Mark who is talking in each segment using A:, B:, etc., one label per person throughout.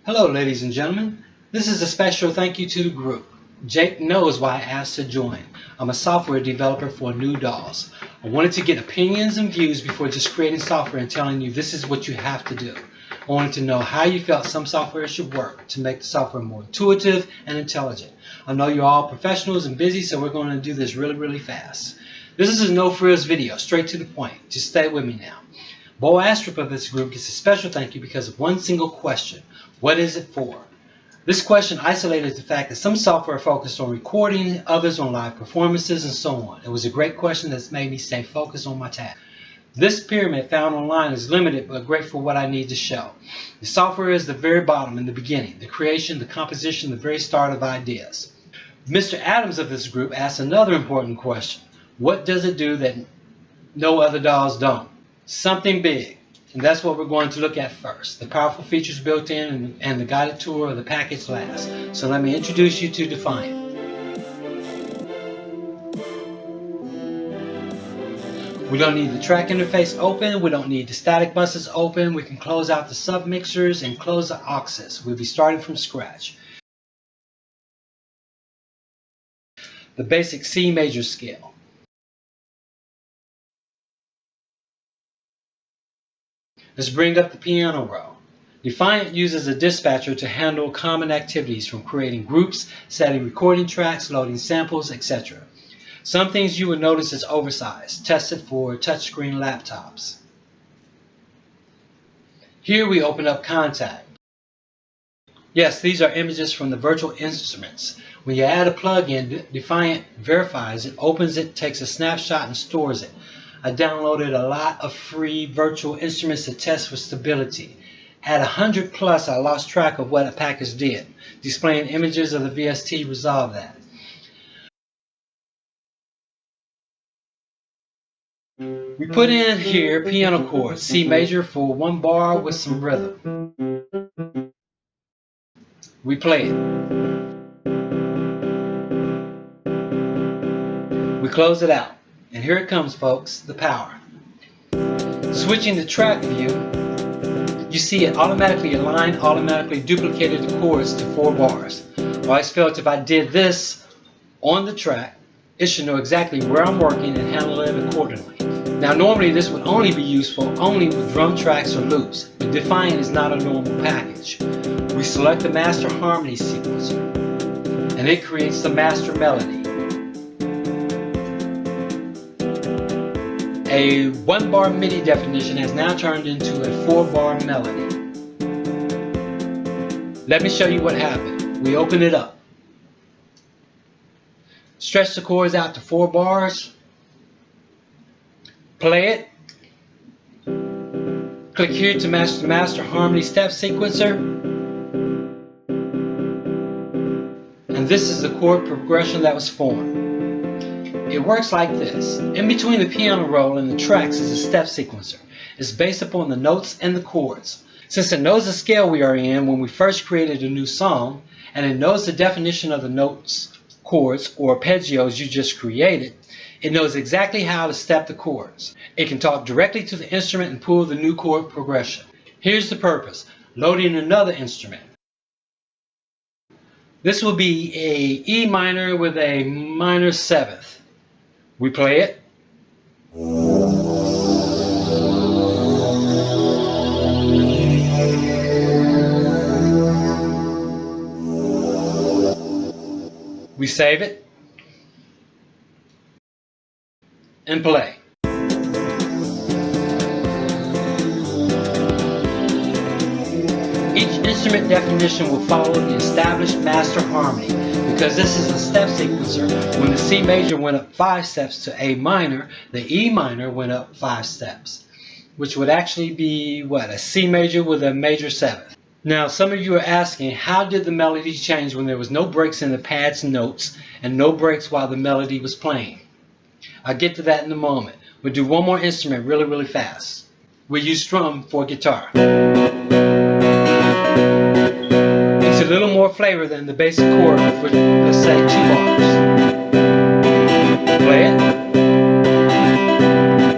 A: Hello ladies and gentlemen, this is a special thank you to the group. Jake knows why I asked to join. I'm a software developer for new DAWs. I wanted to get opinions and views before just creating software and telling you this is what you have to do. I wanted to know how you felt some software should work to make the software more intuitive and intelligent. I know you're all professionals and busy, so we're going to do this really fast. This is a no frills video, straight to the point. Just stay with me now. Bo Astrup of this group gets a special thank you because of one single question. What is it for? This question isolated the fact that some software focused on recording, others on live performances, and so on. It was a great question that's made me stay focused on my task. This pyramid found online is limited but great for what I need to show. The software is the very bottom in the beginning, the creation, the composition, the very start of ideas. Mr. Adams of this group asked another important question. What does it do that no other DAWs don't? Something big. And that's what we're going to look at first. The powerful features built in and the guided tour of the package last. So let me introduce you to Defiant. We don't need the track interface open. We don't need the static buses open. We can close out the submixers and close the auxes. We'll be starting from scratch. The basic C major scale. Let's bring up the piano roll. Defiant uses a dispatcher to handle common activities from creating groups, setting recording tracks, loading samples, etc. Some things you will notice is oversized, tested for touchscreen laptops. Here we open up Contact. Yes, these are images from the virtual instruments. When you add a plugin, Defiant verifies it, opens it, takes a snapshot, and stores it. I downloaded a lot of free virtual instruments to test for stability. At 100 plus, I lost track of what a package did. Displaying images of the VST resolved that. We put in here piano chords, C major for one bar with some rhythm. We play it. We close it out. And here it comes, folks, the power. Switching the track view, you see it automatically aligned, automatically duplicated the chords to 4 bars. I always felt if I did this on the track, it should know exactly where I'm working and handle it accordingly. Now normally this would only be useful only with drum tracks or loops, but Defiant is not a normal package. We select the master harmony sequencer, and it creates the master melody. A 1-bar MIDI definition has now turned into a 4-bar melody. Let me show you what happened. We open it up. Stretch the chords out to 4 bars. Play it. Click here to match the master harmony step sequencer. And this is the chord progression that was formed. It works like this. In between the piano roll and the tracks is a step sequencer. It's based upon the notes and the chords. Since it knows the scale we are in when we first created a new song, and it knows the definition of the notes, chords, or arpeggios you just created, it knows exactly how to step the chords. It can talk directly to the instrument and pull the new chord progression. Here's the purpose. Loading another instrument. This will be a E minor with a minor 7th. We play it. We save it and play. Each instrument definition will follow the established master harmony. Because this is a step sequencer, when the C major went up 5 steps to A minor, the E minor went up 5 steps, which would actually be, what, a C major with a major 7th. Now, some of you are asking, how did the melody change when there was no breaks in the pad's notes and no breaks while the melody was playing? I'll get to that in a moment. We'll do one more instrument really fast. We'll use drum for guitar. It's a little more flavor than the basic chord for, let's say, 2 bars. Play it.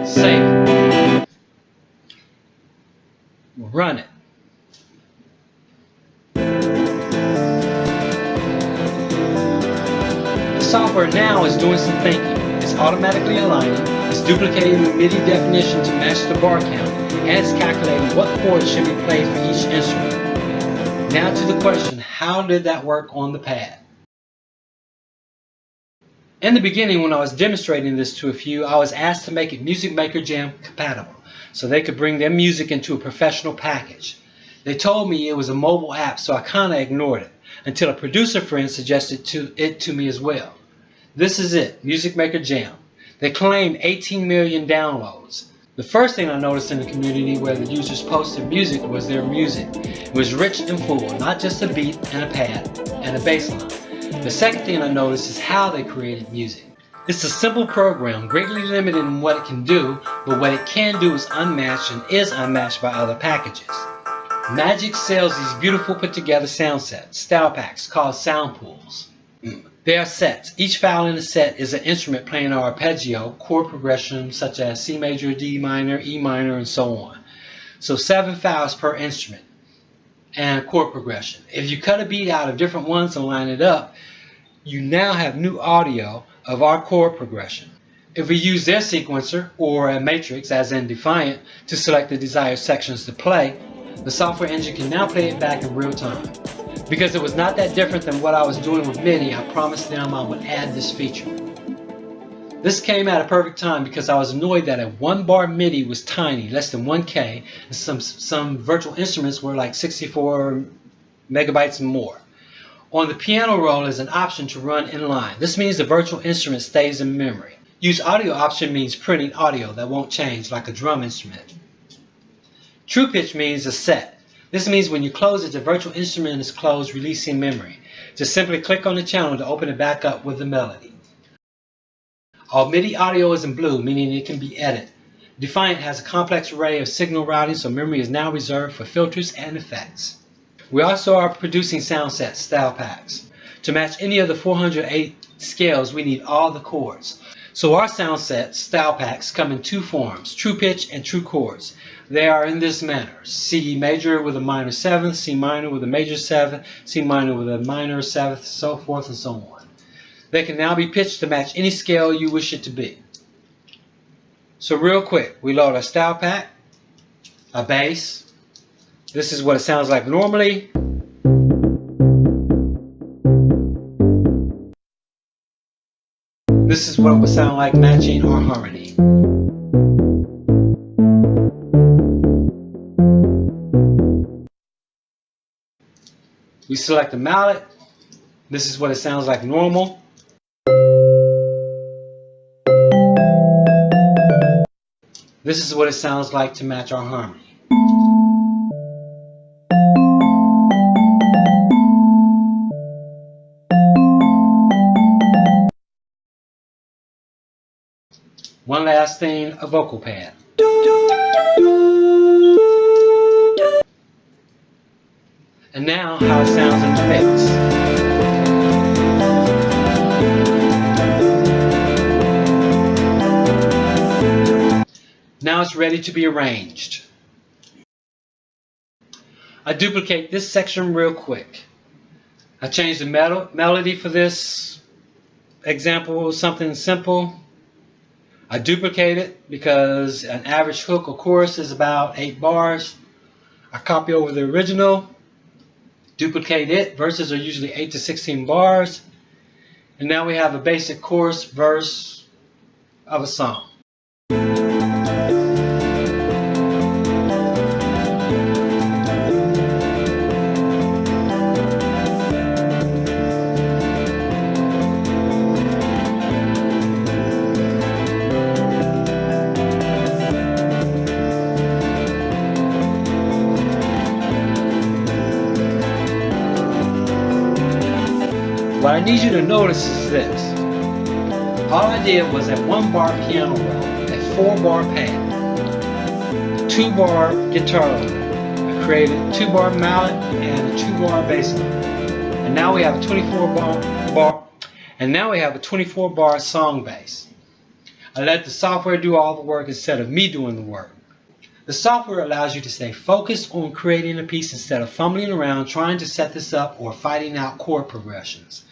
A: Save it. Run it. software now is doing some thinking. It's automatically aligning, it's duplicating the MIDI definition to match the bar count, and it's calculating what chords should be played for each instrument. Now to the question, how did that work on the pad? In the beginning, when I was demonstrating this to a few, I was asked to make it Music Maker Jam compatible so they could bring their music into a professional package. They told me it was a mobile app, so I kind of ignored it until a producer friend suggested it to me as well. This is it, Music Maker Jam. They claimed 18 million downloads. The first thing I noticed in the community where the users posted music was their music. It was rich and full, not just a beat and a pad and a bass line. The second thing I noticed is how they created music. It's a simple program, greatly limited in what it can do, but what it can do is unmatched and is unmatched by other packages. Magic sells these beautiful put together sound sets, style packs, called sound pools. They are sets. Each file in the set is an instrument playing an arpeggio, chord progression such as C major, D minor, E minor, and so on. So 7 files per instrument and chord progression. If you cut a beat out of different ones and line it up, you now have new audio of our chord progression. If we use their sequencer or a matrix, as in Defiant, to select the desired sections to play, the software engine can now play it back in real time. Because it was not that different than what I was doing with MIDI, I promised them I would add this feature. This came at a perfect time because I was annoyed that a 1-bar MIDI was tiny, less than 1K, and some virtual instruments were like 64 megabytes and more. On the piano roll is an option to run in line. This means the virtual instrument stays in memory. Use audio option means printing audio that won't change like a drum instrument. True pitch means a set. This means when you close it, the virtual instrument is closed, releasing memory. Just simply click on the channel to open it back up with the melody. All MIDI audio is in blue, meaning it can be edited. Defiant has a complex array of signal routing, so memory is now reserved for filters and effects. We also are producing sound sets, style packs. To match any of the 408 scales, we need all the chords. So our sound sets, style packs, come in 2 forms, true pitch and true chords. They are in this manner: C major with a minor 7th, C minor with a major 7th, C minor with a minor 7th, so forth and so on. They can now be pitched to match any scale you wish it to be. So real quick, we load a style pack, a bass. This is what it sounds like normally. This is what it would sound like matching our harmony. We select the mallet. This is what it sounds like normal. This is what it sounds like to match our harmony. One last thing, a vocal pad. And now how it sounds in the mix. Now it's ready to be arranged. I duplicate this section real quick. I change the melody for this example, something simple. I duplicate it because an average hook or chorus is about 8 bars. I copy over the original, duplicate it. Verses are usually 8 to 16 bars. And now we have a basic chorus, verse of a song. What I need you to notice is this. All I did was a 1-bar piano roll, a 4-bar pad, 2-bar guitar loader. I created a 2-bar mallet and a 2-bar bass line. And now we have a 24-bar song bass. I let the software do all the work instead of me doing the work. The software allows you to stay focused on creating a piece instead of fumbling around trying to set this up or fighting out chord progressions.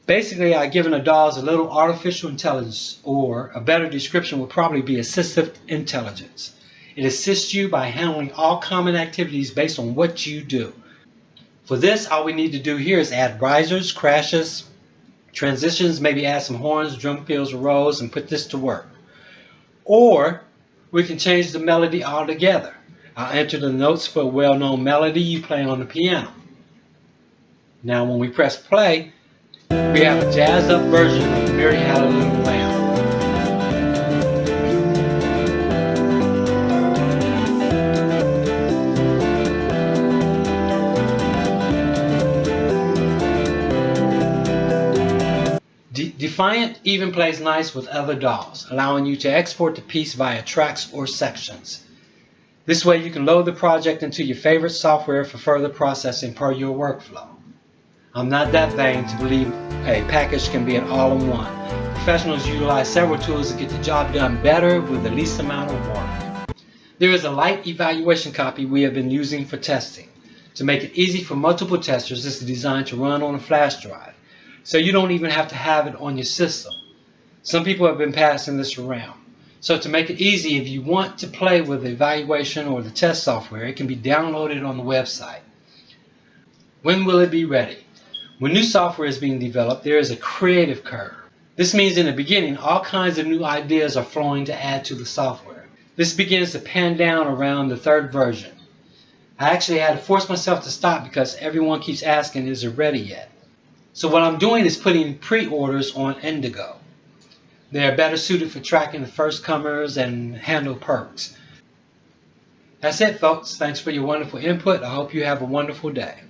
A: Basically, I've given the DAWs a little artificial intelligence, or a better description would probably be assistive intelligence. It assists you by handling all common activities based on what you do. For this, all we need to do here is add risers, crashes, transitions, maybe add some horns, drum fills, or rolls, and put this to work. Or we can change the melody altogether. I'll enter the notes for a well-known melody you play on the piano. Now when we press play, we have a jazzed up version of Mary Had a Little Lamb. Defiant even plays nice with other DAWs, allowing you to export the piece via tracks or sections. This way you can load the project into your favorite software for further processing per your workflow. I'm not that vain to believe a package can be an all-in-one. Professionals utilize several tools to get the job done better with the least amount of work. There is a light evaluation copy we have been using for testing. To make it easy for multiple testers, this is designed to run on a flash drive, so you don't even have to have it on your system. Some people have been passing this around. So to make it easy, if you want to play with the evaluation or the test software, it can be downloaded on the website. When will it be ready? When new software is being developed, there is a creative curve. This means in the beginning, all kinds of new ideas are flowing to add to the software. This begins to pan down around the third version. I actually had to force myself to stop because everyone keeps asking, is it ready yet? So what I'm doing is putting pre-orders on Indigo. They are better suited for tracking the first comers and handle perks. That's it, folks. Thanks for your wonderful input. I hope you have a wonderful day.